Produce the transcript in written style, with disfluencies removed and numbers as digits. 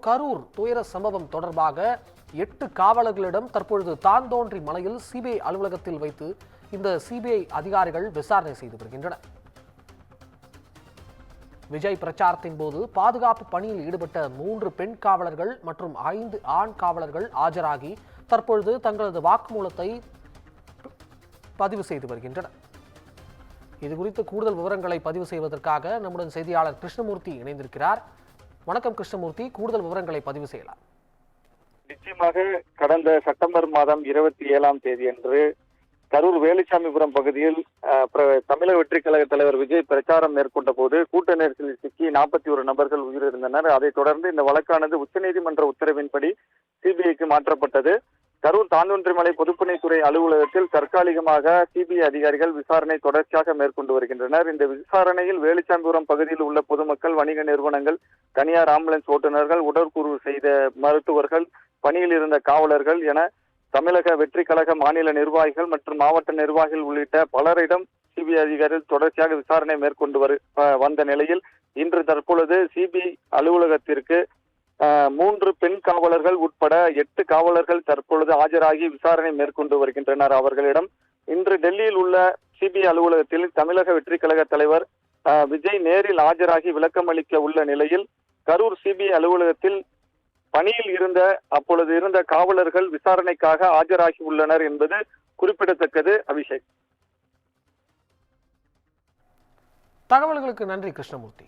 கரூர் துயர சம்பவம் தொடர்பாக 8 காவலர்களிடம் தற்பொழுது தாந்தோன்றி மலையில் சிபிஐ அலுவலகத்தில் வைத்து இந்த சிபிஐ அதிகாரிகள் விசாரணை செய்து வருகின்றனர். விஜய் பிரச்சாரத்தின் போது பாதுகாப்பு பணியில் ஈடுபட்ட 3 பெண் காவலர்கள் மற்றும் 5 ஆண் காவலர்கள் ஆஜராகி தற்பொழுது தங்களது வாக்குமூலத்தை பதிவு செய்து வருகின்றனர். இதுகுறித்து கூடுதல் விவரங்களை பதிவு செய்வதற்காக நம்முடன் செய்தியாளர் கிருஷ்ணமூர்த்தி இணைந்திருக்கிறார். வணக்கம் கிருஷ்ணமூர்த்தி, கூடுதல் விவரங்களை பதிவு செய்யலாம். நிச்சயமாக கடந்த செப்டம்பர் மாதம் 27ஆம் தேதி அன்று கரூர் வேலுச்சாமிபுரம் பகுதியில் தமிழக வெற்றிக் கழக தலைவர் விஜய் பிரச்சாரம் மேற்கொண்ட போது கூட்ட நெரிசலில் சிக்கி 41 நபர்கள் உயிரிழந்தனர். அதைத் தொடர்ந்து இந்த வழக்கானது உச்சநீதிமன்ற உத்தரவின்படி சிபிஐக்கு மாற்றப்பட்டது. கரூர் தாந்தோன்றிமலை பொதுப்பணித்துறை அலுவலகத்தில் தற்காலிகமாக சிபிஐ அதிகாரிகள் விசாரணை தொடர்ச்சியாக மேற்கொண்டு வருகின்றனர். இந்த விசாரணையில் வேலுச்சாமிபுரம் பகுதியில் உள்ள பொதுமக்கள், வணிக நிறுவனங்கள், தனியார் ஆம்புலன்ஸ் ஓட்டுநர்கள், உடற்கூறு செய்த மருத்துவர்கள், பணியில் இருந்த காவலர்கள் என தமிழக வெற்றி கழக மாநில நிர்வாகிகள் மற்றும் மாவட்ட நிர்வாகிகள் உள்ளிட்ட பலரிடம் சிபிஐ அதிகாரிகள் தொடர்ச்சியாக விசாரணை மேற்கொண்டு வந்த நிலையில் இன்று தற்பொழுது சிபிஐ அலுவலகத்திற்கு 3 பெண் காவலர்கள் உட்பட 8 காவலர்கள் தற்பொழுது ஆஜராகி விசாரணை மேற்கொண்டு வருகின்றனர். அவர்களிடம் இன்று டெல்லியில் உள்ள சிபிஐ அலுவலகத்தில் தமிழக வெற்றி கழக தலைவர் விஜய் நேரில் ஆஜராகி விளக்கம் அளிக்க உள்ள நிலையில் கரூர் சிபிஐ அலுவலகத்தில் பணியில் அப்பொழுது இருந்த காவலர்கள் விசாரணைக்காக ஆஜராகி உள்ளனர் என்பது குறிப்பிடத்தக்கது. அபிஷேக், தகவல்களுக்கு நன்றி கிருஷ்ணமூர்த்தி.